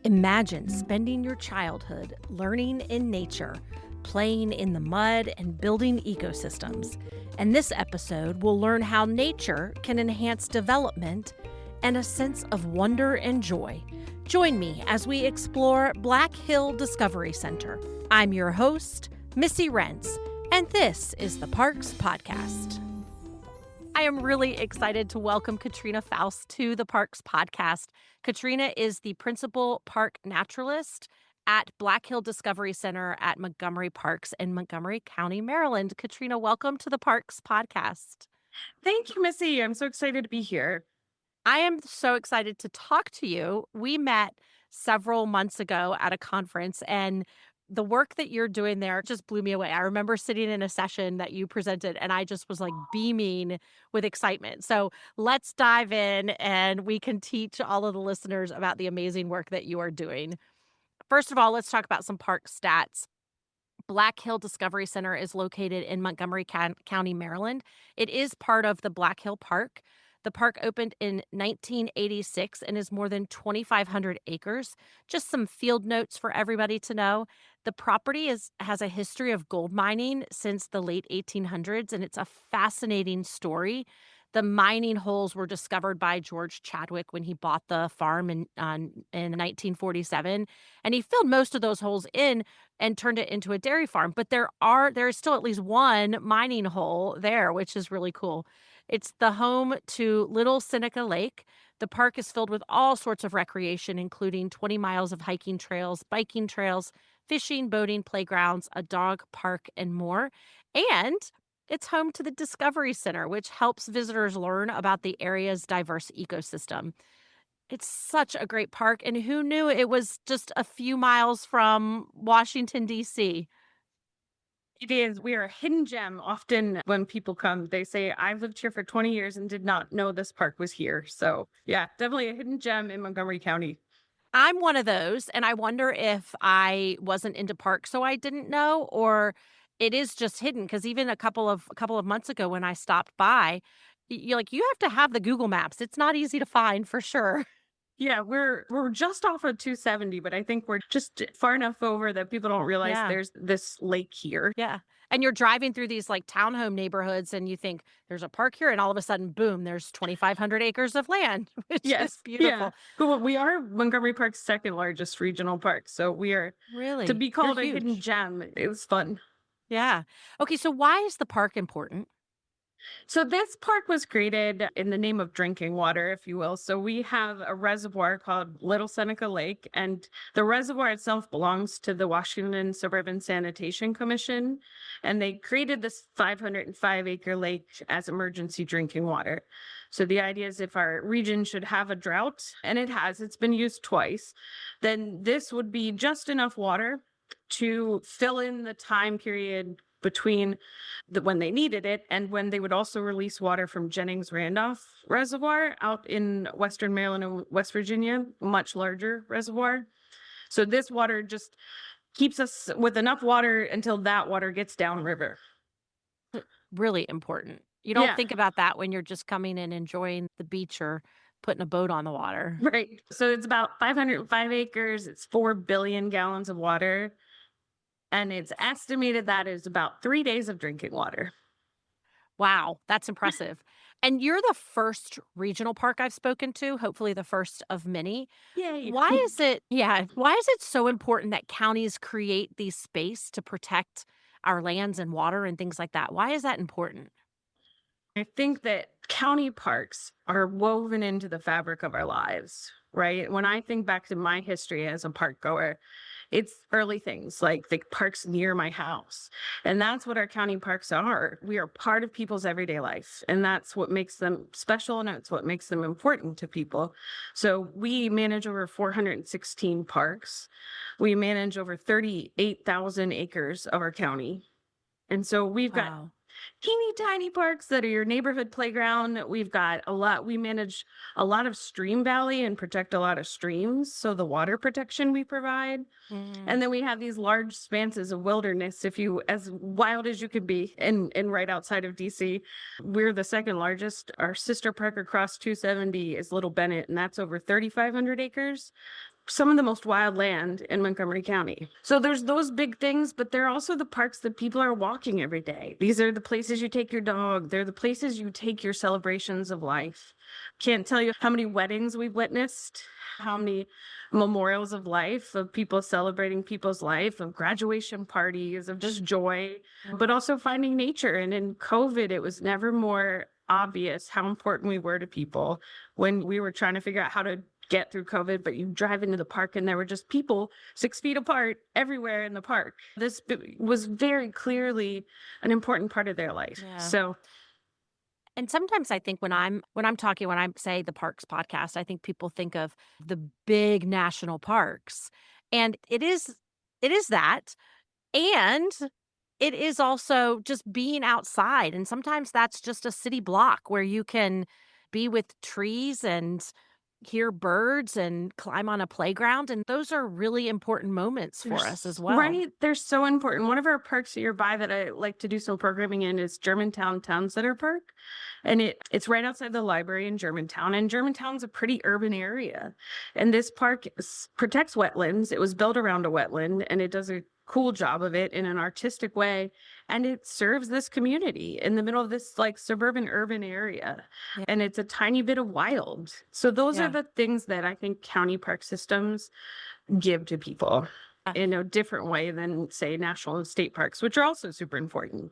Imagine spending your childhood learning in nature, playing in the mud, and building ecosystems. And this episode will learn how nature can enhance development and a sense of wonder and joy. Join me as we explore Black Hill Discovery Center. I'm your host, Missy Rentz, and this is the Parks Podcast. I am really excited to welcome Katrina Fauss to the Parks Podcast. Katrina is the principal park naturalist at Black Hill Discovery Center at Montgomery Parks in Montgomery County, Maryland. Katrina, welcome to the Parks Podcast. Thank you, Missy. I'm so excited to be here. I am so excited to talk to you. We met several months ago at a conference, and the work that you're doing there just blew me away. I remember sitting in a session that you presented, and I just was like beaming with excitement. So let's dive in, and we can teach all of the listeners about the amazing work that you are doing. First of all, let's talk about some park stats. Black Hill Discovery Center is located in Montgomery County, Maryland. It is part of the Black Hill Park. The park opened in 1986 and is more than 2,500 acres. Just some field notes for everybody to know. The property has a history of gold mining since the late 1800s, and it's a fascinating story. The mining holes were discovered by George Chadwick when he bought the farm in 1947, and he filled most of those holes in and turned it into a dairy farm. But there is still at least one mining hole there, which is really cool. It's the home to Little Seneca Lake. The park is filled with all sorts of recreation, including 20 miles of hiking trails, biking trails, fishing, boating, playgrounds, a dog park, and more. And it's home to the Discovery Center, which helps visitors learn about the area's diverse ecosystem. It's such a great park, and who knew it was just a few miles from Washington, D.C.? It is. We are a hidden gem. Often when people come, they say, I've lived here for 20 years and did not know this park was here. So, yeah, definitely a hidden gem in Montgomery County. I'm one of those, and I wonder if I wasn't into parks, so I didn't know, or it is just hidden. Because even a couple of months ago when I stopped by, you have to have the Google Maps. It's not easy to find for sure. Yeah, we're just off of 270, but I think we're just far enough over that people don't realize Yeah. there's this lake here. Yeah. And you're driving through these like townhome neighborhoods and you think there's a park here, and all of a sudden, boom, there's 2,500 acres of land, which is Yes. Yeah. beautiful. Well, we are Montgomery Park's second largest regional park. So we are, Really? to be You're called a hidden huge. gem, it was fun. Yeah. Okay, so why is the park important? So this park was created in the name of drinking water, if you will. So we have a reservoir called Little Seneca Lake, and the reservoir itself belongs to the Washington Suburban Sanitation Commission, and they created this 505-acre lake as emergency drinking water. So the idea is if our region should have a drought, and it has, it's been used twice, then this would be just enough water to fill in the time period between when they needed it and when they would also release water from Jennings Randolph Reservoir out in Western Maryland and West Virginia, a much larger reservoir. So this water just keeps us with enough water until that water gets downriver. Really important. You don't Yeah, think about that when you're just coming and enjoying the beach or putting a boat on the water. right. So it's about 505 acres. It's 4 billion gallons of water. And it's estimated that is about 3 days of drinking water. Wow, that's impressive. And you're the first regional park I've spoken to, hopefully the first of many. Yay. Why is it so important that counties create these space to protect our lands and water and things like that? Why is that important? I think that county parks are woven into the fabric of our lives, right? When I think back to my history as a park goer, it's early things like the parks near my house. And that's what our county parks are. We are part of people's everyday life. And that's what makes them special. And that's what makes them important to people. So we manage over 416 parks. We manage over 38,000 acres of our county. And so we've got Wow. teeny tiny parks that are your neighborhood playground. We manage a lot of stream valley and protect a lot of streams. So the water protection we provide. Mm. And then we have these large expanses of wilderness, as wild as you could be, and right outside of DC. We're the second largest. Our sister park across 270 is Little Bennett, and that's over 3,500 acres. some of the most wild land in Montgomery County. So there's those big things, but there are also the parks that people are walking every day. These are the places you take your dog. They're the places you take your celebrations of life. Can't tell you how many weddings we've witnessed, how many memorials of life, of people celebrating people's life, of graduation parties, of just joy, but also finding nature. And in COVID, it was never more obvious how important we were to people when we were trying to figure out how to get through COVID, but you drive into the park and there were just people 6 feet apart everywhere in the park. This was very clearly an important part of their life. Yeah. So And sometimes I think when I say the parks podcast, I think people think of the big national parks. And it is that. And it is also just being outside. And sometimes that's just a city block where you can be with trees and hear birds and climb on a playground. And those are really important moments for us as well. right, they're so important. One of our parks nearby that I like to do some programming in is Germantown Town Center Park. And it's right outside the library in Germantown. And Germantown's a pretty urban area. And this park protects wetlands. It was built around a wetland and it does a cool job of it in an artistic way. And it serves this community in the middle of this like suburban urban area. Yeah. And it's a tiny bit of wild. So those are Yeah. the things that I think county park systems give to people in a different way than, say, national and state parks, which are also super important.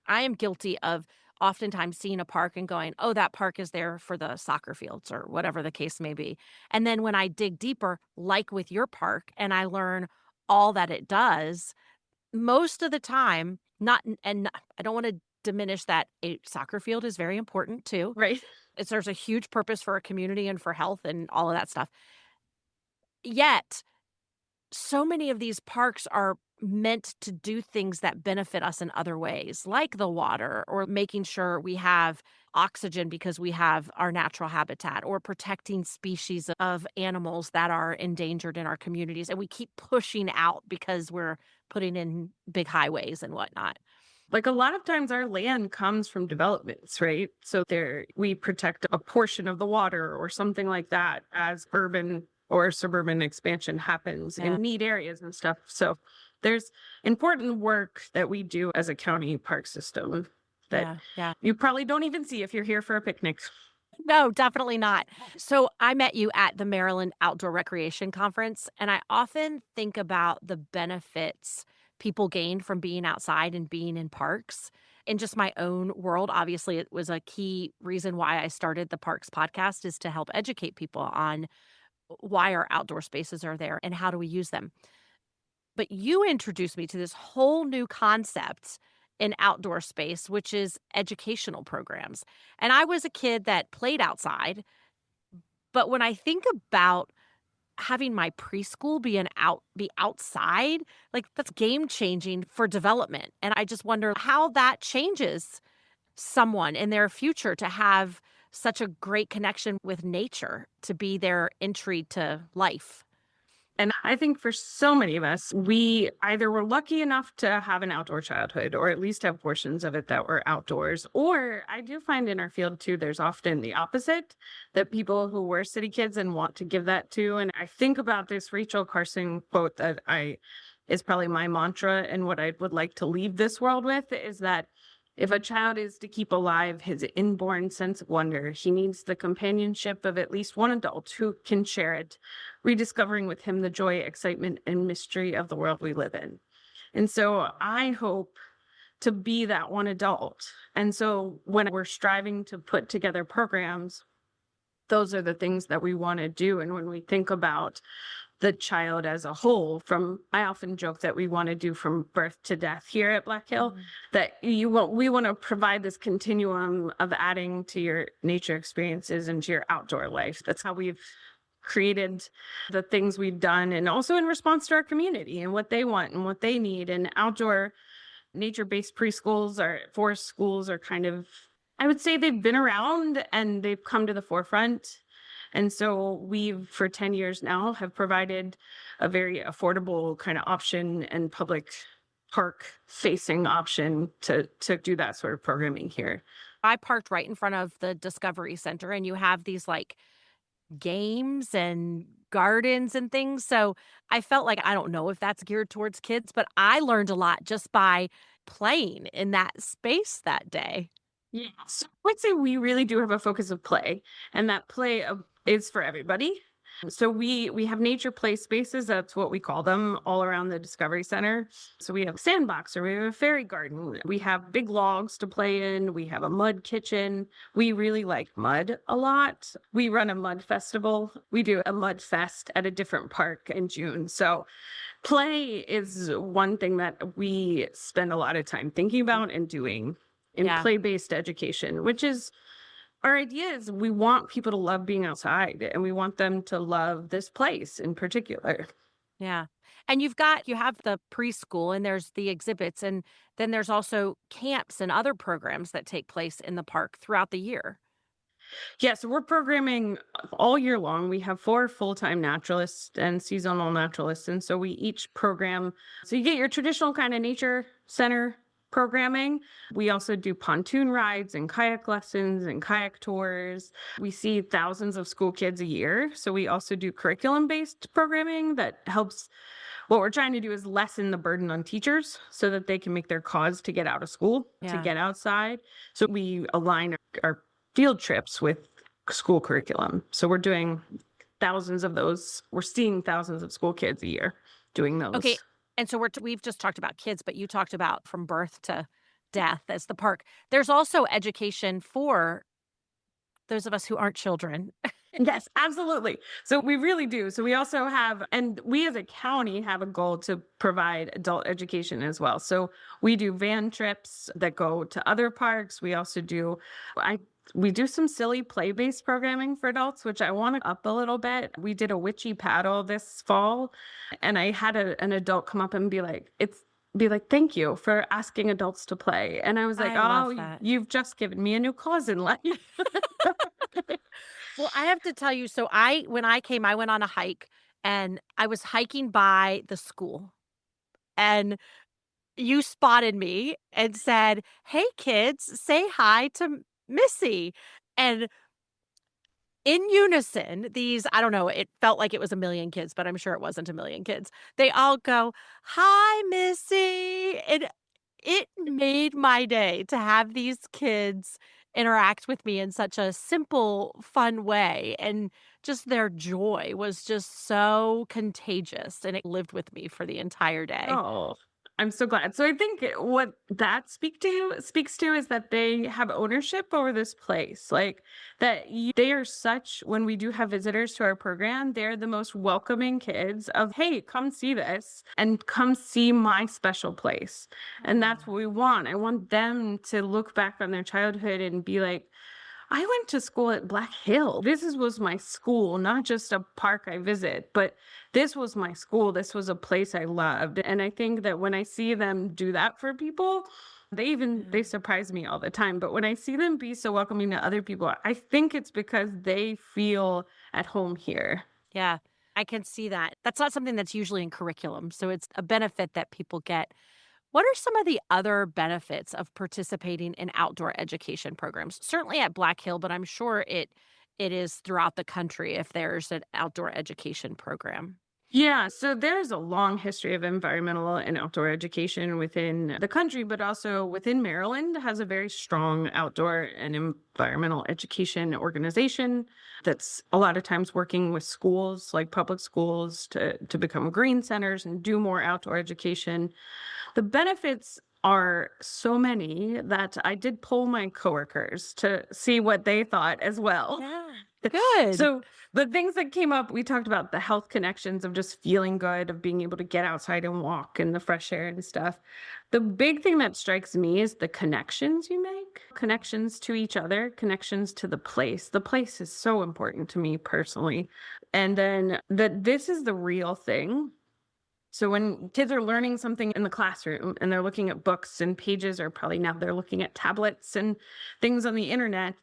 I am guilty of oftentimes seeing a park and going, oh, that park is there for the soccer fields or whatever the case may be. And then when I dig deeper, like with your park, and I learn all that it does, most of the time, I don't want to diminish that a soccer field is very important too. Right. It serves a huge purpose for a community and for health and all of that stuff. Yet, so many of these parks are meant to do things that benefit us in other ways, like the water or making sure we have oxygen because we have our natural habitat or protecting species of animals that are endangered in our communities. And we keep pushing out because we're putting in big highways and whatnot. Like a lot of times our land comes from developments, right? So there we protect a portion of the water or something like that as urban or suburban expansion happens Yeah. in neat areas and stuff. So there's important work that we do as a county park system that Yeah. Yeah. you probably don't even see if you're here for a picnic. No, definitely not. So I met you at the Maryland Outdoor Recreation Conference, and I often think about the benefits people gain from being outside and being in parks. In just my own world, obviously, it was a key reason why I started the Parks podcast is to help educate people on why our outdoor spaces are there and how do we use them. But you introduced me to this whole new concept in outdoor space, which is educational programs. And I was a kid that played outside, but when I think about having my preschool be outside, like that's game changing for development. And I just wonder how that changes someone in their future to have such a great connection with nature to be their entry to life. And I think for so many of us, we either were lucky enough to have an outdoor childhood or at least have portions of it that were outdoors. Or I do find in our field too, there's often the opposite that people who were city kids and want to give that to. And I think about this Rachel Carson quote that is probably my mantra and what I would like to leave this world with is that if a child is to keep alive his inborn sense of wonder, he needs the companionship of at least one adult who can share it, rediscovering with him the joy, excitement, and mystery of the world we live in. And so I hope to be that one adult. And so when we're striving to put together programs, those are the things that we want to do. And when we think about the child as a whole, I often joke that we want to do from birth to death here at Black Hill, that we want to provide this continuum of adding to your nature experiences and to your outdoor life. That's how we've created the things we've done, and also in response to our community and what they want and what they need. And outdoor nature-based preschools or forest schools are kind of, I would say they've been around and they've come to the forefront. And so we've, for 10 years now, have provided a very affordable kind of option and public park facing option to do that sort of programming here. I parked right in front of the Discovery Center, and you have these like games and gardens and things. So I felt like I don't know if that's geared towards kids, but I learned a lot just by playing in that space that day. Yeah. So I would say we really do have a focus of play, and that play is for everybody. So we have nature play spaces. That's what we call them all around the Discovery Center. So we have a sandbox, or we have a fairy garden. We have big logs to play in. We have a mud kitchen. We really like mud a lot. We run a mud festival. We do a mud fest at a different park in June. So play is one thing that we spend a lot of time thinking about and doing in Yeah. play-based education, which is our idea is we want people to love being outside and we want them to love this place in particular. Yeah. And you have the preschool and there's the exhibits and then there's also camps and other programs that take place in the park throughout the year. Yeah, so we're programming all year long. We have 4 full-time naturalists and seasonal naturalists, and so we each program. So you get your traditional kind of nature center programming. We also do pontoon rides and kayak lessons and kayak tours. We see thousands of school kids a year, so we also do curriculum-based programming that helps. What we're trying to do is lessen the burden on teachers so that they can make their cause to get out of school, to Yeah. get outside. So we align our field trips with school curriculum. So we're doing thousands of those. We're seeing thousands of school kids a year doing Okay. those. And so we've just talked about kids, but you talked about from birth to death as the park. There's also education for those of us who aren't children. Yes, absolutely. So we really do. So we also have, and we as a county have a goal to provide adult education as well. So we do van trips that go to other parks. We also do, I, we do some silly play-based programming for adults, which I want to up a little bit. We did a witchy paddle this fall, and I had an adult come up and be like, thank you for asking adults to play. And I was like, I love oh, that. you've just given me a new cause in life. Well, I have to tell you, so I when I came, I went on a hike and I was hiking by the school and you spotted me and said, "Hey kids, say hi to Missy." And in unison, these I don't know, it felt like it was a million kids, but I'm sure it wasn't a million kids. They all go, "Hi, Missy." And it made my day to have these kids interact with me in such a simple, fun way, and just their joy was just so contagious, and it lived with me for the entire day. Oh, I'm so glad. So I think what that speaks to is that they have ownership over this place. Like they are such when we do have visitors to our program, they're the most welcoming kids of, hey, come see this and come see my special place. And that's what we want. I want them to look back on their childhood and be like, I went to school at Black Hill. Was my school, not just a park I visit, but this was my school. This was a place I loved. And I think that when I see them do that for people, they Yeah. surprise me all the time. But when I see them be so welcoming to other people, I think it's because they feel at home here. Yeah, I can see that. That's not something that's usually in curriculum, so it's a benefit that people get. What are some of the other benefits of participating in outdoor education programs? Certainly at Black Hill, but I'm sure it is throughout the country if there's an outdoor education program. Yeah, so there's a long history of environmental and outdoor education within the country, but also within Maryland has a very strong outdoor and environmental education organization that's a lot of times working with schools like public schools to become green centers and do more outdoor education. The benefits are so many that I did poll my coworkers to see what they thought as well. Yeah. Good. So the things that came up, we talked about the health connections of just feeling good, of being able to get outside and walk in the fresh air and stuff. The big thing that strikes me is the connections you make, connections to each other, connections to the place. The place is so important to me personally. And then that this is the real thing. So when kids are learning something in the classroom and they're looking at books and pages, or probably now they're looking at tablets and things on the internet,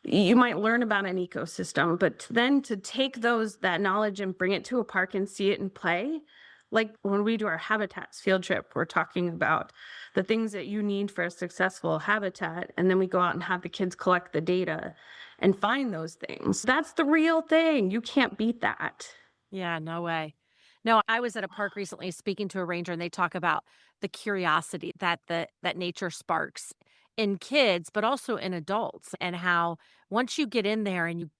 you might learn about an ecosystem, but then to take that knowledge and bring it to a park and see it in play, like when we do our habitats field trip, we're talking about the things that you need for a successful habitat. And then we go out and have the kids collect the data and find those things. That's the real thing. You can't beat that. Yeah, no way. No, I was at a park recently speaking to a ranger and they talk about the curiosity that that nature sparks in kids, but also in adults and how once you get in there and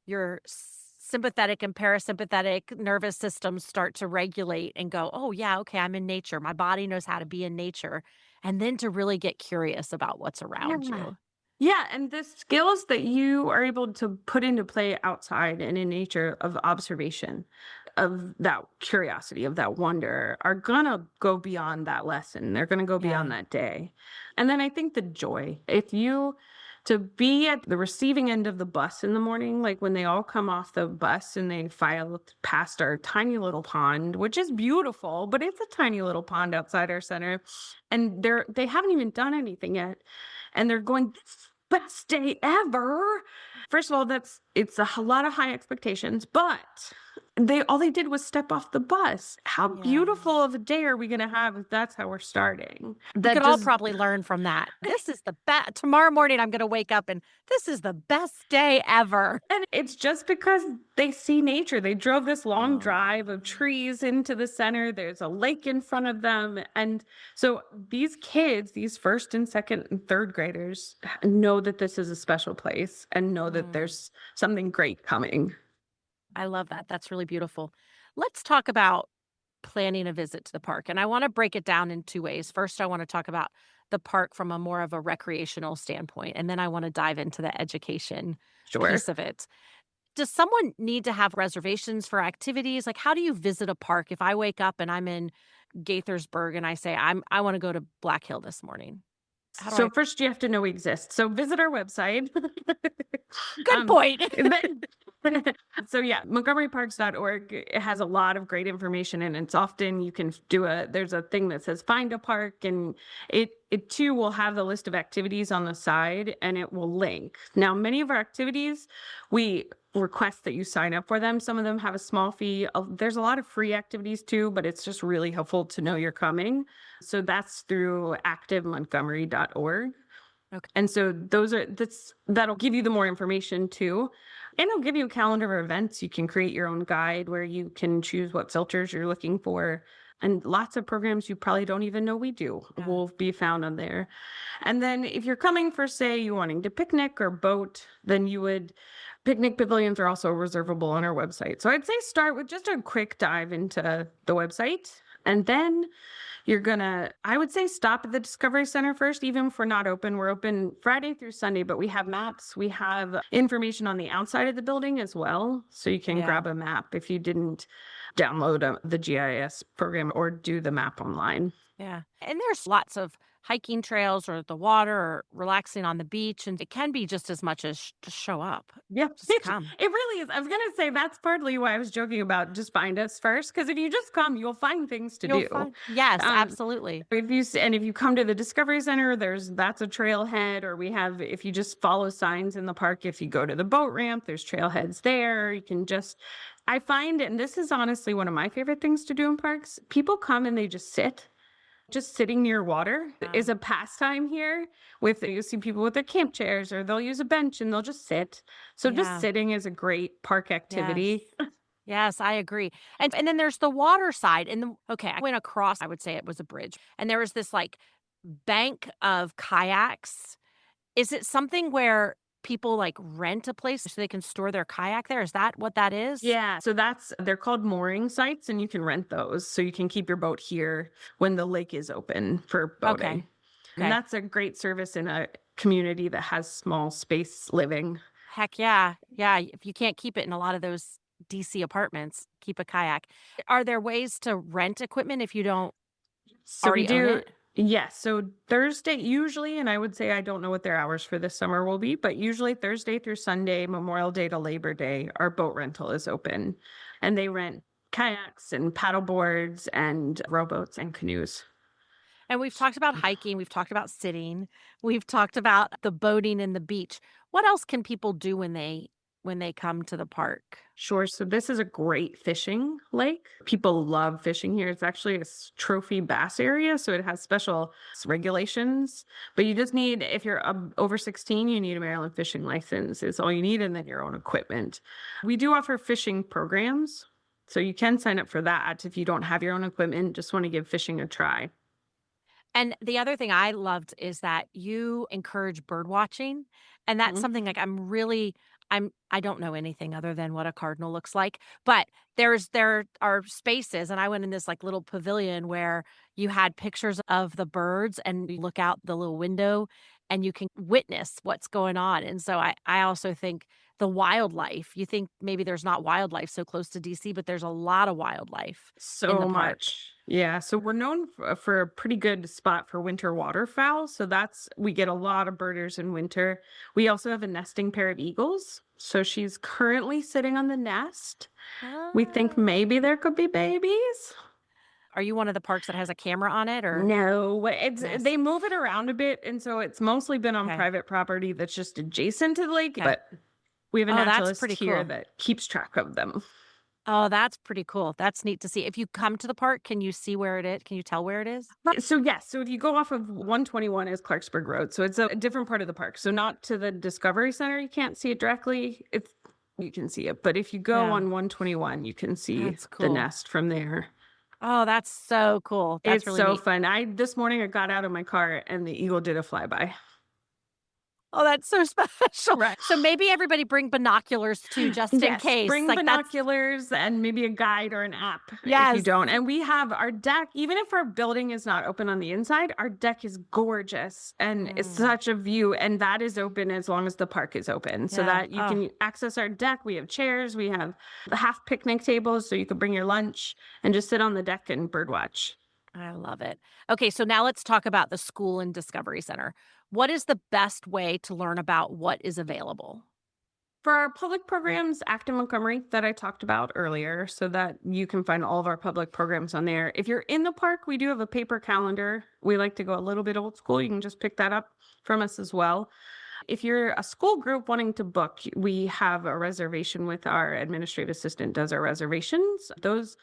your sympathetic and parasympathetic nervous systems start to regulate and go, "Oh yeah, okay, I'm in nature. My body knows how to be in nature." And then to really get curious about what's around Yeah. you. Yeah, and the skills that you are able to put into play outside and in nature of observation, of that curiosity, of that wonder, are gonna go beyond that lesson. They're gonna go beyond Yeah. that day. And then I think the joy, if you to be at the receiving end of the bus in the morning, like when they all come off the bus and they file past our tiny little pond, which is beautiful, but it's a tiny little pond outside our center, and they haven't even done anything yet and they're going, best day ever. First of all, it's a lot of high expectations, but they did was step off the bus. How Yeah. beautiful of a day are we going to have if that's how we're starting? We That could all just probably learn from that. This is the best. Tomorrow morning, I'm gonna wake up and this is the best day ever. and it's just because they see nature. They drove this long Oh, drive of trees into the center. There's a lake in front of them. And so these kids, these first and second and third graders, know that this is a special place and know that mm, there's something great coming. I love that. That's really beautiful. Let's talk about planning a visit to the park. And I want to break it down in two ways. First, I want to talk about the park from a more of a recreational standpoint, and then I want to dive into the education Sure. piece of it. Does someone need to have reservations for activities? Like, how do you visit a park? If I wake up and I'm in Gaithersburg and I say, I want to go to Black Hill this morning. How do So I first you have to know we exist. So visit our website. Good um, point. then- so yeah, montgomeryparks.org. It has a lot of great information and it's often you can there's a thing that says find a park and it too will have the list of activities on the side and it will link. Now, many of our activities, we request that you sign up for them. Some of them have a small fee. There's a lot of free activities too, but it's just really helpful to know you're coming. So that's through activemontgomery.org. Okay. And so that'll give you the more information too. And it'll give you a calendar of events. You can create your own guide where you can choose what filters you're looking for. And lots of programs you probably don't even know we do Yeah. will be found on there. And then if you're coming for, say, you wanting to picnic or boat, then picnic pavilions are also reservable on our website. So I'd say start with just a quick dive into the website. And then I would say stop at the Discovery Center first, even if we're not open. We're open Friday through Sunday, but we have maps. We have information on the outside of the building as well. So you can Yeah. grab a map if you didn't download the GIS program or do the map online. Yeah. And there's lots of hiking trails or the water or relaxing on the beach. And it can be just as much as just show up. Yeah, Just come. it really is. I was going to say that's partly why I was joking about just find us first. Because if you just come, you'll find things to You'll do. find yes, Um, absolutely. if you come to the Discovery Center, that's a trailhead, or if you just follow signs in the park, if you go to the boat ramp, there's trailheads there. You can I find, and this is honestly one of my favorite things to do in parks, people come and they just sit. Just sitting near water Yeah. is a pastime here. You see people with their camp chairs, or they'll use a bench and they'll just sit. So just Yeah. sitting is a great park Yes. activity. Yes, I agree. And then there's the water side. And okay, I went across, I would say it was a bridge. And there was this like bank of kayaks. Is it something where people like rent a place so they can store their kayak there? Is that what that is? Yeah, so they're called mooring sites and you can rent those. So you can keep your boat here when the lake is open for Okay. boating. And Okay. that's a great service in a community that has small space living. Heck yeah. Yeah. If you can't keep it in a lot of those DC apartments, keep a kayak. Are there ways to rent equipment if you don't So we already own do, it? yes. So Thursday, usually, and I would say I don't know what their hours for this summer will be, but usually Thursday through Sunday, Memorial Day to Labor Day, our boat rental is open. And they rent kayaks and paddle boards and rowboats and canoes. And we've talked about hiking, we've talked about sitting, we've talked about the boating and the beach. What else can people do when they come to the park? Sure. So this is a great fishing lake. People love fishing here. It's actually a trophy bass area, so it has special regulations. But you just need, if you're over 16, you need a Maryland fishing license. Is all you need, and then your own equipment. We do offer fishing programs. So you can sign up for that if you don't have your own equipment, just want to give fishing a try. And the other thing I loved is that you encourage bird watching, and that's Mhm. something, like, I don't know anything other than what a cardinal looks like, but there are spaces, and I went in this, like, little pavilion where you had pictures of the birds, and you look out the little window, and you can witness what's going on, and so I also think the wildlife, you think maybe there's not wildlife so close to DC, but there's a lot of wildlife in the So park. much. Yeah, so we're known for a pretty good spot for winter waterfowl. So we get a lot of birders in winter. We also have a nesting pair of eagles. So she's currently sitting on the nest. We think Ah. maybe there could be babies. Are you one of the parks that has a camera on it or No, it's yes? they move it around a bit, and so it's mostly been on Okay, private property that's just adjacent to the lake, okay. but we have a Oh, that's naturalist pretty here cool. that keeps track of them. Oh, that's pretty cool. That's neat to see. If you come to the park, can you see where it is? Can you tell where it is? So yes, so if you go off of 121 is Clarksburg Road, so it's a different part of the park. So not to the Discovery Center, you can't see it directly. It's you can see it, but if you go Yeah, on 121, you can see that's the cool. nest from there. Oh, that's so cool. That's It's really so neat. fun. I this morning I got out of my car and the eagle did a flyby. Oh, that's so special. Right. So maybe everybody bring binoculars too, just in Yes, case. bring Like that's binoculars and maybe a guide or an app if you yes. don't. And we have our deck, even if our building is not open on the inside, our deck is gorgeous and it's Mm, such a view. And that is open as long as the park is open so yeah. that you Oh, can access our deck. We have chairs, we have half picnic tables so you can bring your lunch and just sit on the deck and birdwatch. I love it. Okay, so now let's talk about the school and Discovery Center. What is the best way to learn about what is available? For our public programs, Active Montgomery that I talked about earlier, so that you can find all of our public programs on there. If you're in the park, we do have a paper calendar. We like to go a little bit old school. You can just pick that up from us as well. If you're a school group wanting to book, we have a reservation with our administrative assistant does our reservations. Those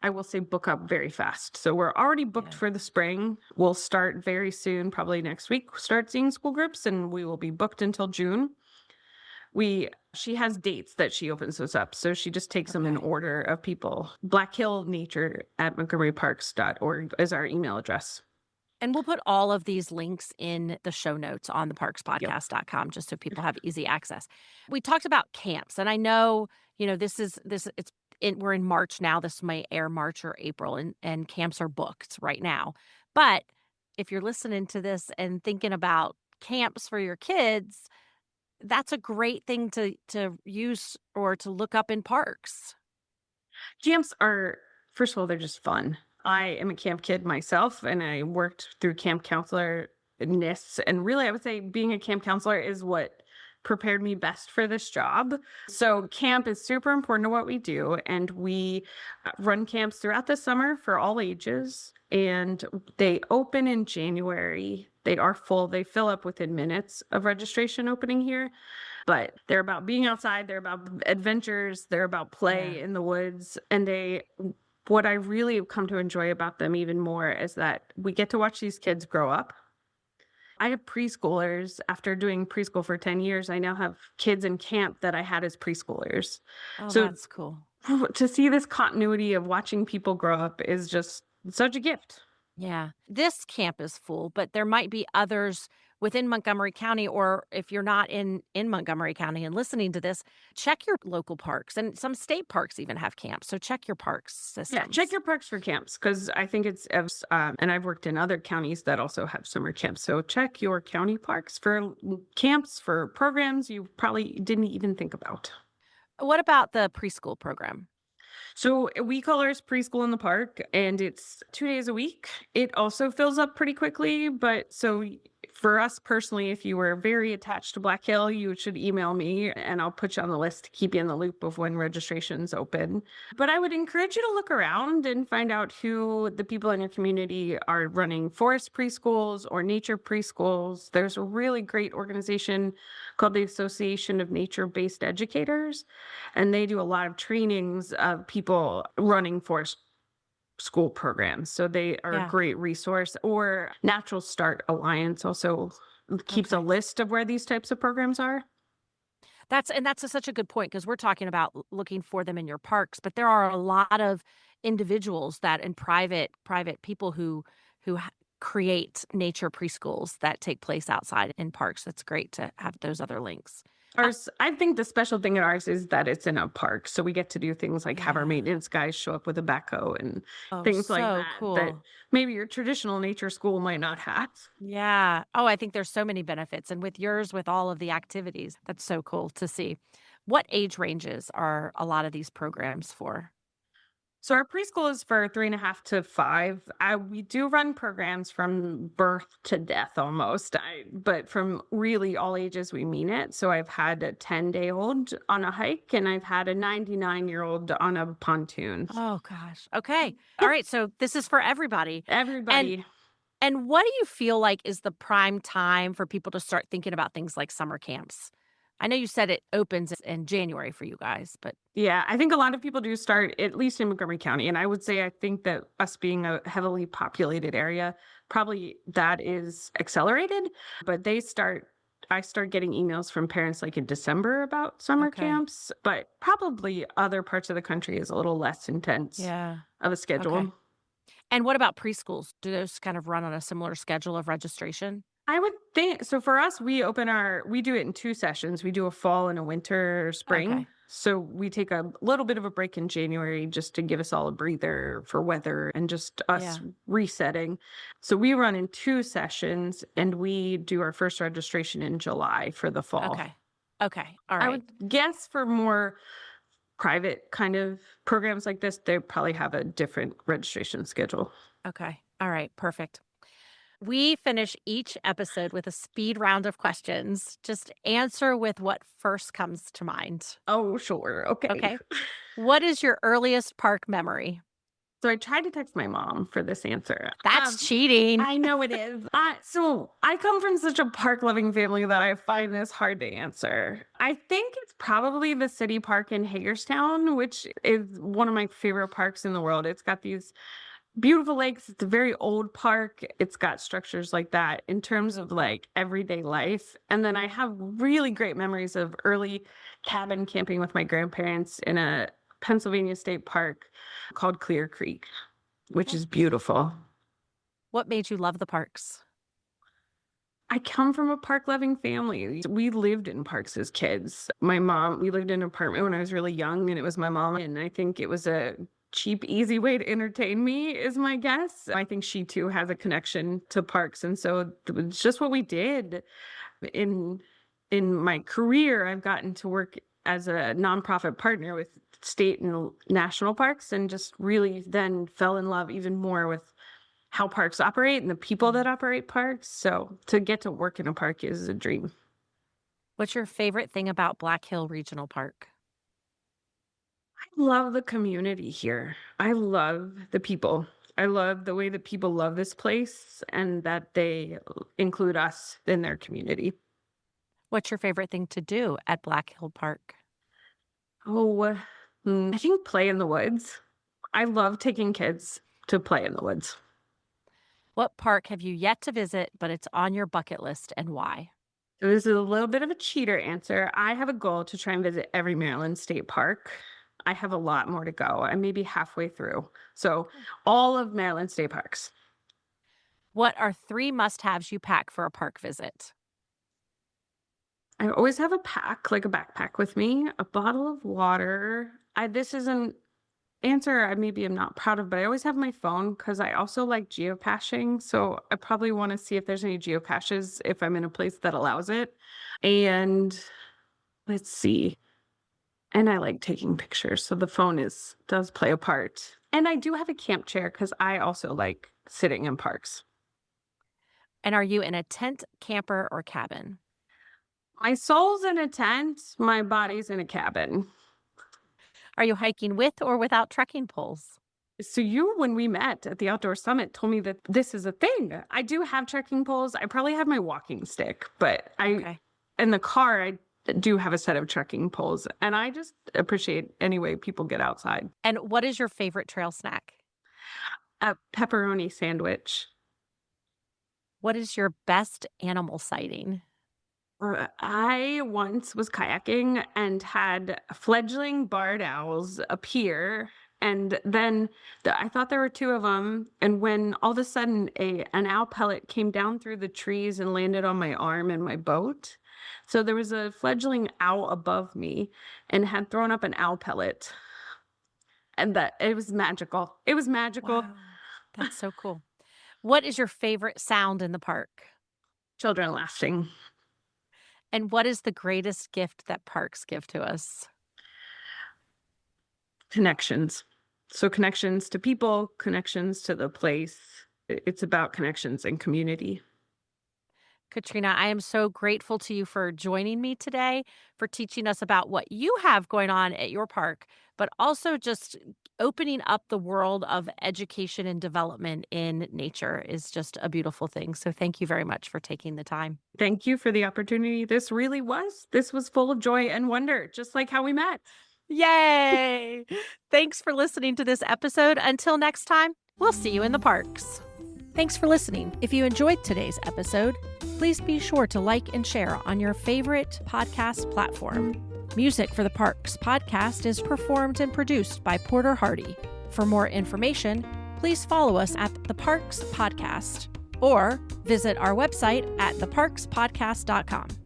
I will say book up very fast. So we're already booked Yeah. for the spring. We'll start very soon, probably next week, start seeing school groups and we will be booked until June. We She has dates that she opens those up, so she just takes them in Okay. order of people. Blackhillnature at montgomeryparks.org is our email address. And we'll put all of these links in the show notes on Yep. theparkspodcast.com just so people have easy access. We talked about camps, and I know, we're in March now. This may air March or April, and camps are booked right now. But if you're listening to this and thinking about camps for your kids, that's a great thing to use or to look up in parks. Camps are, first of all, they're just fun. I am a camp kid myself, and I worked through camp counselor ness. And really, I would say being a camp counselor is what prepared me best for this job. So, camp is super important to what we do. And we run camps throughout the summer for all ages. And they open in January. They are full, they fill up within minutes of registration opening here. But they're about being outside, they're about adventures, they're about Yeah. play in the woods, and they what I really have come to enjoy about them even more is that we get to watch these kids grow up. I have preschoolers. After doing preschool for 10 years, I now have kids in camp that I had as preschoolers. Oh, So that's cool. to see this continuity of watching people grow up is just such a gift. Yeah. This camp is full, but there might be others within Montgomery County, or if you're not in Montgomery County and listening to this, check your local parks, and some state parks even have camps. So check your parks Yeah, check systems. your parks for camps because I think and I've worked in other counties that also have summer camps. So check your county parks for camps for programs you probably didn't even think about. What about the preschool program? So we call ours preschool in the park, and it's 2 days a week. It also fills up pretty quickly, but for us personally, if you were very attached to Black Hill, you should email me, and I'll put you on the list to keep you in the loop of when registration's open. But I would encourage you to look around and find out who the people in your community are running forest preschools or nature preschools. There's a really great organization called the Association of Nature-Based Educators, and they do a lot of trainings of people running forest school programs. So they are a Yeah. great resource. Or Natural Start Alliance also keeps a Okay. list of where these types of programs are. That's such a good point because we're talking about looking for them in your parks, but there are a lot of individuals that and private people who create nature preschools that take place outside in parks. That's great to have those other links. Uh, I think the special thing at ours is that it's in a park, so we get to do things like have our yeah. maintenance guys show up with a backhoe and Oh, things like so that, that cool. maybe your traditional nature school might not have. Yeah. Oh, I think there's so many benefits. And with yours, with all of the activities, that's so cool to see. What age ranges are a lot of these programs for? So our preschool is for 3.5 to 5. We do run programs from birth to death almost. But from really all ages, we mean it. So I've had a 10-day-old on a hike, and I've had a 99-year-old on a pontoon. Oh gosh. Okay. All right. So this is for everybody. And Everybody. and what do you feel like is the prime time for people to start thinking about things like summer camps? I know you said it opens in January for you guys, but Yeah, I think a lot of people do start, at least in Montgomery County. And I would say, I think that us being a heavily populated area, probably that is accelerated. But I start getting emails from parents like in December about summer okay. camps, but probably other parts of the country is a little less intense Yeah. of a Okay. schedule. And what about preschools? Do those kind of run on a similar schedule of registration? I would think so. For us, we do it in 2 sessions. We do a fall and a winter, spring. Okay. So we take a little bit of a break in January just to give us all a breather for weather and just us Yeah. resetting. So we run in 2 sessions, and we do our first registration in July for the fall. Okay. Okay. All I right. would guess for more private kind of programs like this, they probably have a different registration schedule. Okay. All right. Perfect. We finish each episode with a speed round of questions. Just answer with what first comes to mind. Oh, sure. Okay. Okay. What is your earliest park memory? So I tried to text my mom for this answer. That's cheating. I know it is. So I come from such a park loving family that I find this hard to answer. I think it's probably the city park in Hagerstown, which is one of my favorite parks in the world. It's got these beautiful lakes. It's a very old park. It's got structures like that in terms of like everyday life. And then I have really great memories of early cabin camping with my grandparents in a Pennsylvania state park called Clear Creek, which Okay. is beautiful. What made you love the parks? I come from a park loving family. We lived in parks as kids. We lived in an apartment when I was really young, and it was my mom. And I think it was a cheap, easy way to entertain me, is my guess. I think she too has a connection to parks. And so it's just what we did. In my career, I've gotten to work as a nonprofit partner with state and national parks, and just really then fell in love even more with how parks operate and the people Mm. that operate parks. So to get to work in a park is a dream. What's your favorite thing about Black Hill Regional Park? I love the community here. I love the people. I love the way that people love this place and that they include us in their community. What's your favorite thing to do at Black Hill Park? Oh, I think play in the woods. I love taking kids to play in the woods. What park have you yet to visit, but it's on your bucket list and why? So this is a little bit of a cheater answer. I have a goal to try and visit every Maryland state park. I have a lot more to go. I'm maybe halfway through. So Okay. all of Maryland state parks. What are three must haves you pack for a park visit? I always have a pack, like a backpack with me, a bottle of water. This is an answer I maybe am not proud of, but I always have my phone because I also like geocaching. So I probably want to see if there's any geocaches if I'm in a place that allows it. And let's see. And I like taking pictures. So the phone does play a part. And I do have a camp chair because I also like sitting in parks. And are you in a tent, camper, or cabin? My soul's in a tent, my body's in a cabin. Are you hiking with or without trekking poles? So you, when we met at the outdoor summit, told me that this is a thing. I do have trekking poles. I probably have my walking stick, but Okay. in the car, I do have a set of trekking poles, and I just appreciate any way people get outside. And what is your favorite trail snack? A pepperoni sandwich. What is your best animal sighting? I once was kayaking and had fledgling barred owls appear. And then I thought there were two of them. And when all of a sudden an owl pellet came down through the trees and landed on my arm in my boat. So there was a fledgling owl above me and had thrown up an owl pellet. And that it was magical. It was magical. Wow. That's so cool. What is your favorite sound in the park? Children laughing. And what is the greatest gift that parks give to us? Connections. So connections to people, connections to the place. It's about connections and community. Katrina, I am so grateful to you for joining me today, for teaching us about what you have going on at your park, but also just opening up the world of education and development in nature is just a beautiful thing. So thank you very much for taking the time. Thank you for the opportunity. This was full of joy and wonder, just like how we met. Yay! Thanks for listening to this episode. Until next time, we'll see you in the parks. Thanks for listening. If you enjoyed today's episode, please be sure to like and share on your favorite podcast platform. Music for the Parks podcast is performed and produced by Porter Hardy. For more information, please follow us at The Parks Podcast or visit our website at theparkspodcast.com.